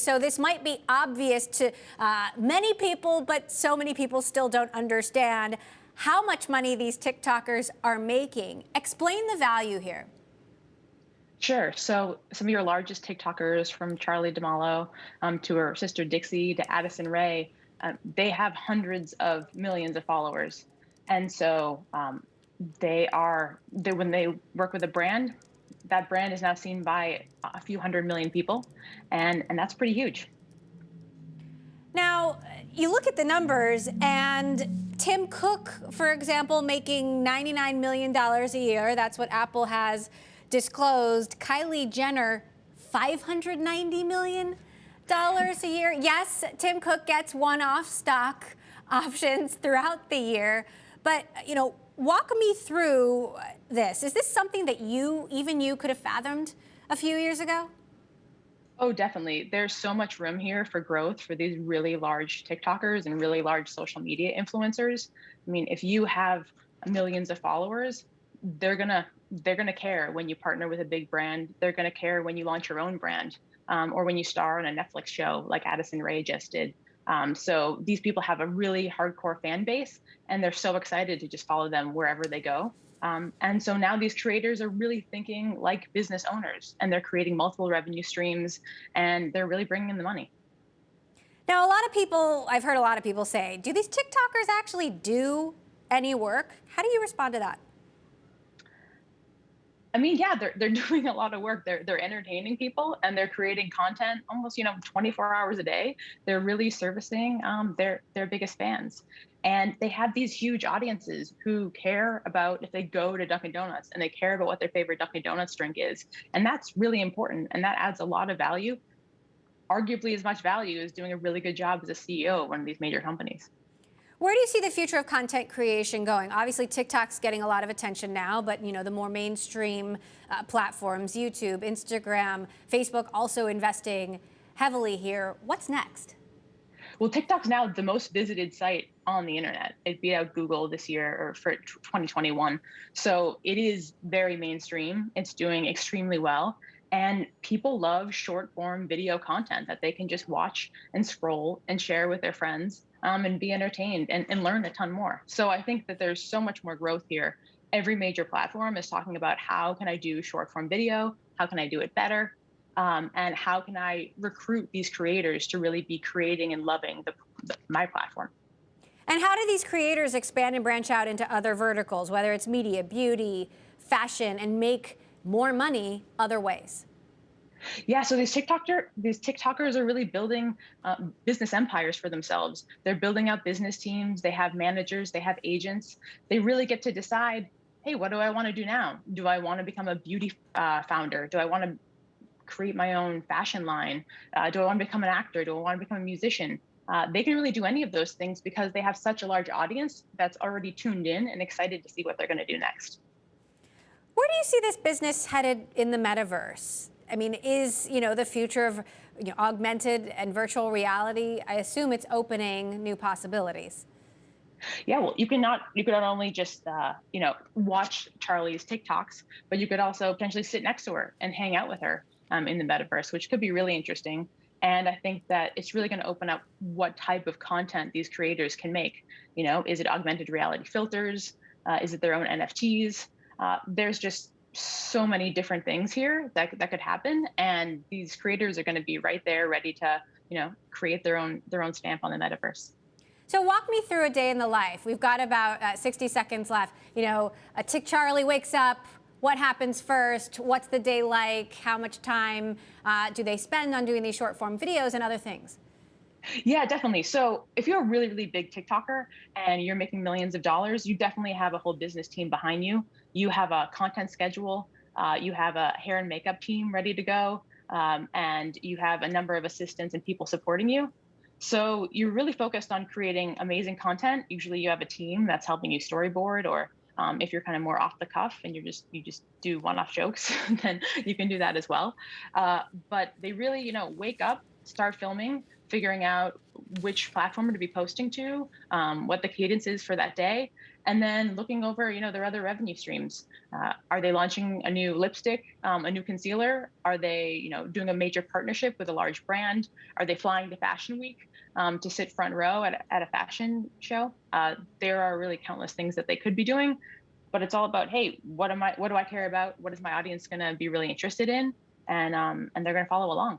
So this might be obvious to many people, but so many people still don't understand how much money these TikTokers are making. Explain the value here. Sure. So some of your largest TikTokers, from Charlie D'Amelio to her sister Dixie to Addison Rae, they have hundreds of millions of followers, and so when they work with a brand, that brand is now seen by a few hundred million people, and that's pretty huge. Now, you look at the numbers, and Tim Cook, for example, making $99 million a year. That's what Apple has disclosed. Kylie Jenner, $590 million a year. Yes, Tim Cook gets one-off stock options throughout the year. But, walk me through this. Is this something that even you could have fathomed a few years ago? Oh, definitely. There's so much room here for growth for these really large TikTokers and really large social media influencers. I mean, if you have millions of followers, they're gonna care when you partner with a big brand. They're gonna care when you launch your own brand, or when you star on a Netflix show like Addison Rae just did. So these people have a really hardcore fan base, and they're so excited to just follow them wherever they go. And so now these creators are really thinking like business owners, and they're creating multiple revenue streams, and they're really bringing in the money. Now, I've heard a lot of people say, do these TikTokers actually do any work? How do you respond to that? I mean, yeah, they're doing a lot of work. They're entertaining people, and they're creating content almost 24 hours a day. They're really servicing their biggest fans, and they have these huge audiences who care about if they go to Dunkin' Donuts, and they care about what their favorite Dunkin' Donuts drink is, and that's really important, and that adds a lot of value. Arguably as much value as doing a really good job as a CEO of one of these major companies. Where do you see the future of content creation going? Obviously, TikTok's getting a lot of attention now, but the more mainstream platforms, YouTube, Instagram, Facebook, also investing heavily here. What's next? Well, TikTok's now the most visited site on the internet. It beat out Google this year, or for 2021. So it is very mainstream. It's doing extremely well. And people love short form video content that they can just watch and scroll and share with their friends, and be entertained and learn a ton more. So I think that there's so much more growth here. Every major platform is talking about, how can I do short form video? How can I do it better? And how can I recruit these creators to really be creating and loving my platform? And how do these creators expand and branch out into other verticals, whether it's media, beauty, fashion, and make more money other ways? Yeah, so these TikTokers are really building business empires for themselves. They're building out business teams. They have managers. They have agents. They really get to decide, hey, what do I want to do now? Do I want to become a beauty founder? Do I want to create my own fashion line? Do I want to become an actor? Do I want to become a musician? They can really do any of those things because they have such a large audience that's already tuned in and excited to see what they're going to do next. Where do you see this business headed in the metaverse? I mean, is the future of augmented and virtual reality? I assume it's opening new possibilities. Yeah, well, you could not only just watch Charlie's TikToks, but you could also potentially sit next to her and hang out with her in the metaverse, which could be really interesting. And I think that it's really going to open up what type of content these creators can make. Is it augmented reality filters? Is it their own NFTs? There's just so many different things here that could happen, and these creators are going to be right there, ready to create their own stamp on the metaverse. So walk me through a day in the life. We've got about 60 seconds left. A Tick Charlie wakes up. What happens first? What's the day like? How much time do they spend on doing these short form videos and other things? Yeah, definitely. So if you're a really, really big TikToker and you're making millions of dollars, you definitely have a whole business team behind you. You have a content schedule, you have a hair and makeup team ready to go, and you have a number of assistants and people supporting you. So you're really focused on creating amazing content. Usually you have a team that's helping you storyboard, or if you're kind of more off the cuff and you just do one-off jokes, then you can do that as well. But they really, wake up, start filming figuring out which platform to be posting to, what the cadence is for that day, and then looking over, their other revenue streams. Are they launching a new lipstick, a new concealer? Are they, doing a major partnership with a large brand? Are they flying to Fashion Week to sit front row at a fashion show? There are really countless things that they could be doing, but it's all about, hey, what do I care about? What is my audience going to be really interested in? And they're going to follow along.